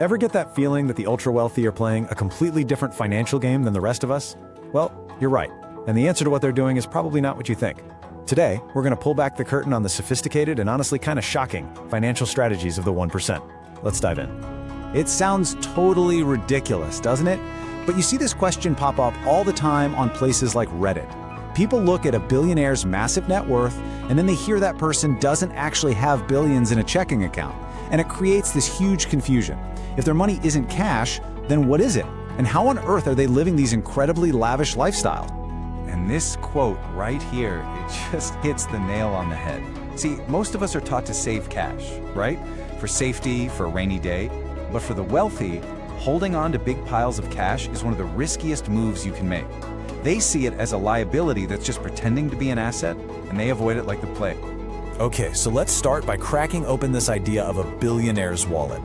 Ever get that feeling that the ultra-wealthy are playing a completely different financial game than the rest of us? Well, you're right, and the answer to what they're doing is probably not what you think. Today, we're going to pull back the curtain on the sophisticated and honestly kind of shocking financial strategies of the 1%. Let's dive in. It sounds totally ridiculous, doesn't it? But you see this question pop up all the time on places like Reddit. People look at a billionaire's massive net worth, and then they hear that person doesn't actually have billions in a checking account, and it creates this huge confusion. If their money isn't cash, then what is it? And how on earth are they living these incredibly lavish lifestyles? And this quote right here, it just hits the nail on the head. See, most of us are taught to save cash, right? For safety, for a rainy day. But for the wealthy, holding on to big piles of cash is one of the riskiest moves you can make. They see it as a liability that's just pretending to be an asset, and they avoid it like the plague. Okay, so let's start by cracking open this idea of a billionaire's wallet.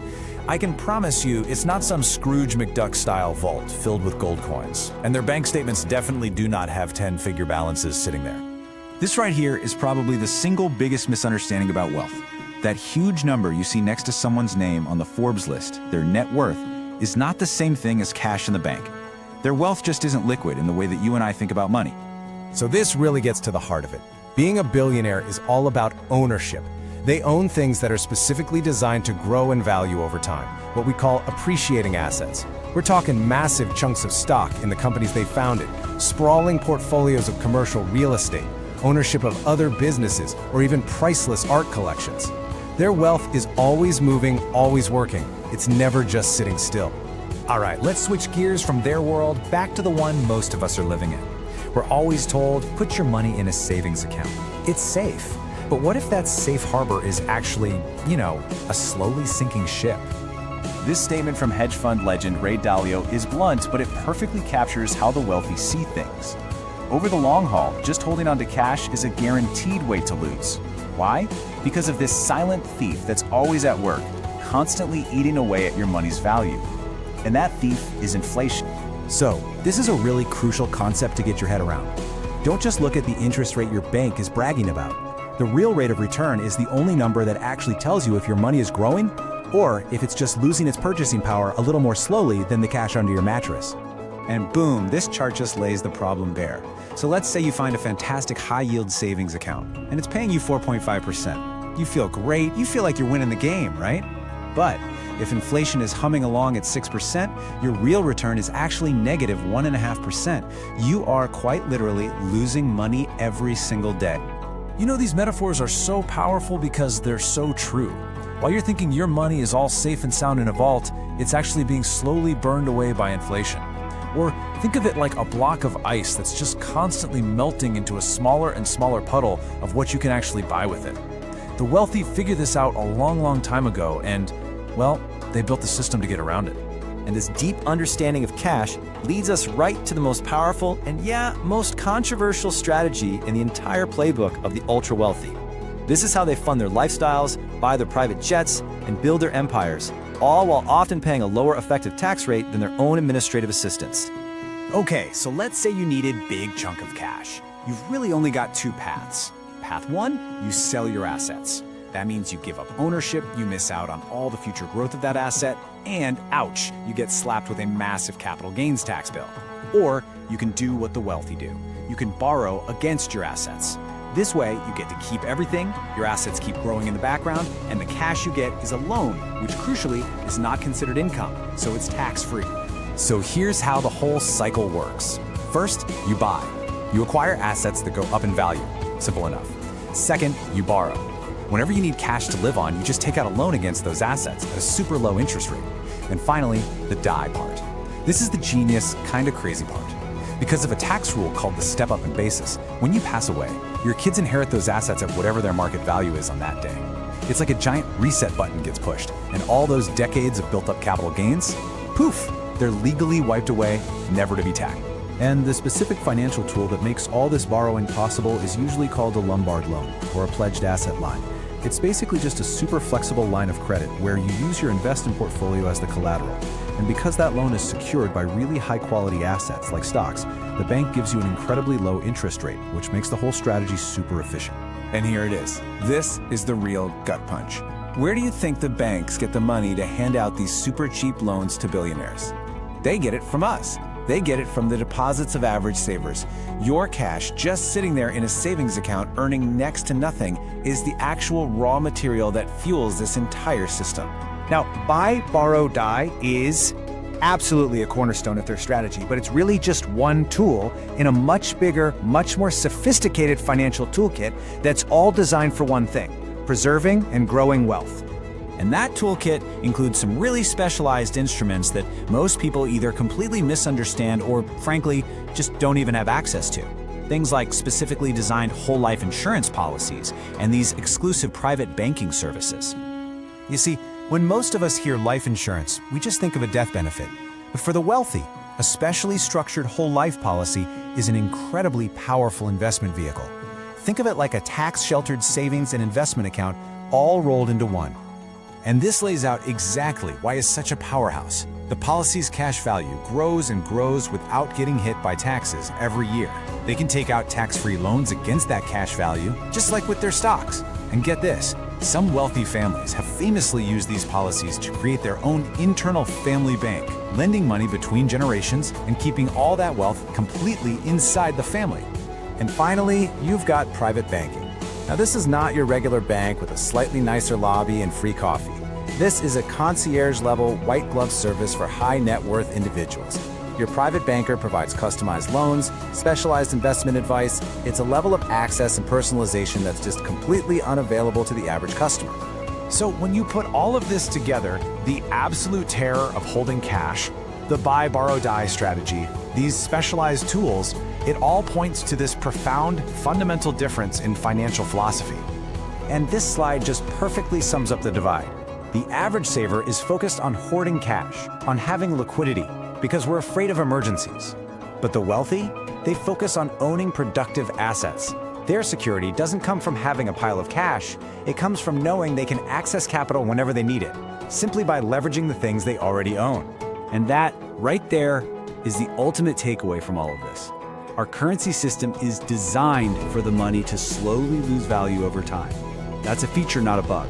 I can promise you it's not some Scrooge McDuck-style vault filled with gold coins, and their bank statements definitely do not have 10-figure balances sitting there. This right here is probably the single biggest misunderstanding about wealth. That huge number you see next to someone's name on the Forbes list, their net worth, is not the same thing as cash in the bank. Their wealth just isn't liquid in the way that you and I think about money. So this really gets to the heart of it. Being a billionaire is all about ownership. They own things that are specifically designed to grow in value over time, what we call appreciating assets. We're talking massive chunks of stock in the companies they founded, sprawling portfolios of commercial real estate, ownership of other businesses, or even priceless art collections. Their wealth is always moving, always working. It's never just sitting still. All right, let's switch gears from their world back to the one most of us are living in. We're always told, put your money in a savings account. It's safe. But what if that safe harbor is actually, a slowly sinking ship? This statement from hedge fund legend Ray Dalio is blunt, but it perfectly captures how the wealthy see things. Over the long haul, just holding on to cash is a guaranteed way to lose. Why? Because of this silent thief that's always at work, constantly eating away at your money's value. And that thief is inflation. So, this is a really crucial concept to get your head around. Don't just look at the interest rate your bank is bragging about. The real rate of return is the only number that actually tells you if your money is growing or if it's just losing its purchasing power a little more slowly than the cash under your mattress. And boom, this chart just lays the problem bare. So let's say you find a fantastic high-yield savings account, and it's paying you 4.5%. You feel great, you feel like you're winning the game, right? But if inflation is humming along at 6%, your real return is actually negative 1.5%. You are quite literally losing money every single day. These metaphors are so powerful because they're so true. While you're thinking your money is all safe and sound in a vault, it's actually being slowly burned away by inflation. Or think of it like a block of ice that's just constantly melting into a smaller and smaller puddle of what you can actually buy with it. The wealthy figured this out a long, long time ago, and, well, they built the system to get around it. And this deep understanding of cash leads us right to the most powerful and, most controversial strategy in the entire playbook of the ultra-wealthy. This is how they fund their lifestyles, buy their private jets, and build their empires, all while often paying a lower effective tax rate than their own administrative assistants. Okay, so let's say you need a big chunk of cash. You've really only got two paths. Path one, you sell your assets. That means you give up ownership, you miss out on all the future growth of that asset, and ouch, you get slapped with a massive capital gains tax bill. Or you can do what the wealthy do. You can borrow against your assets. This way, you get to keep everything, your assets keep growing in the background, and the cash you get is a loan, which crucially is not considered income, so it's tax-free. So here's how the whole cycle works. First, you buy. You acquire assets that go up in value. Simple enough. Second, you borrow. Whenever you need cash to live on, you just take out a loan against those assets at a super low interest rate. And finally, the die part. This is the genius, kind of crazy part. Because of a tax rule called the step-up in basis, when you pass away, your kids inherit those assets at whatever their market value is on that day. It's like a giant reset button gets pushed, and all those decades of built-up capital gains, poof, they're legally wiped away, never to be taxed. And the specific financial tool that makes all this borrowing possible is usually called a Lombard loan, or a pledged asset line. It's basically just a super flexible line of credit where you use your investment portfolio as the collateral. And because that loan is secured by really high-quality assets like stocks, the bank gives you an incredibly low interest rate, which makes the whole strategy super efficient. And here it is. This is the real gut punch. Where do you think the banks get the money to hand out these super cheap loans to billionaires? They get it from us. They get it from the deposits of average savers. Your cash just sitting there in a savings account earning next to nothing is the actual raw material that fuels this entire system. Now, buy, borrow, die is absolutely a cornerstone of their strategy, but it's really just one tool in a much bigger, much more sophisticated financial toolkit that's all designed for one thing: preserving and growing wealth. And that toolkit includes some really specialized instruments that most people either completely misunderstand or, frankly, just don't even have access to. Things like specifically designed whole life insurance policies and these exclusive private banking services. You see, when most of us hear life insurance, we just think of a death benefit. But for the wealthy, a specially structured whole life policy is an incredibly powerful investment vehicle. Think of it like a tax-sheltered savings and investment account all rolled into one. And this lays out exactly why it's such a powerhouse. The policy's cash value grows and grows without getting hit by taxes every year. They can take out tax-free loans against that cash value, just like with their stocks. And get this, some wealthy families have famously used these policies to create their own internal family bank, lending money between generations and keeping all that wealth completely inside the family. And finally, you've got private banking. Now, this is not your regular bank with a slightly nicer lobby and free coffee. This is a concierge-level, white-glove service for high-net-worth individuals. Your private banker provides customized loans, specialized investment advice. It's a level of access and personalization that's just completely unavailable to the average customer. So when you put all of this together, the absolute terror of holding cash, the buy, borrow, die strategy, these specialized tools, it all points to this profound, fundamental difference in financial philosophy. And this slide just perfectly sums up the divide. The average saver is focused on hoarding cash, on having liquidity, because we're afraid of emergencies. But the wealthy, they focus on owning productive assets. Their security doesn't come from having a pile of cash, it comes from knowing they can access capital whenever they need it, simply by leveraging the things they already own. And that, right there, is the ultimate takeaway from all of this. Our currency system is designed for the money to slowly lose value over time. That's a feature, not a bug.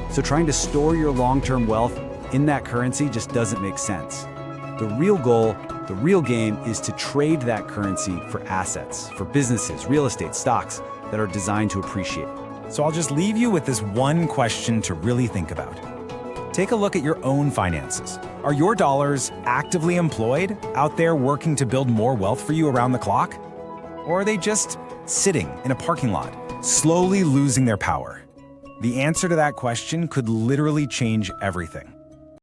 So trying to store your long-term wealth in that currency just doesn't make sense. The real goal, the real game, is to trade that currency for assets, for businesses, real estate, stocks that are designed to appreciate. So I'll just leave you with this one question to really think about. Take a look at your own finances. Are your dollars actively employed, out there working to build more wealth for you around the clock? Or are they just sitting in a parking lot, slowly losing their power? The answer to that question could literally change everything.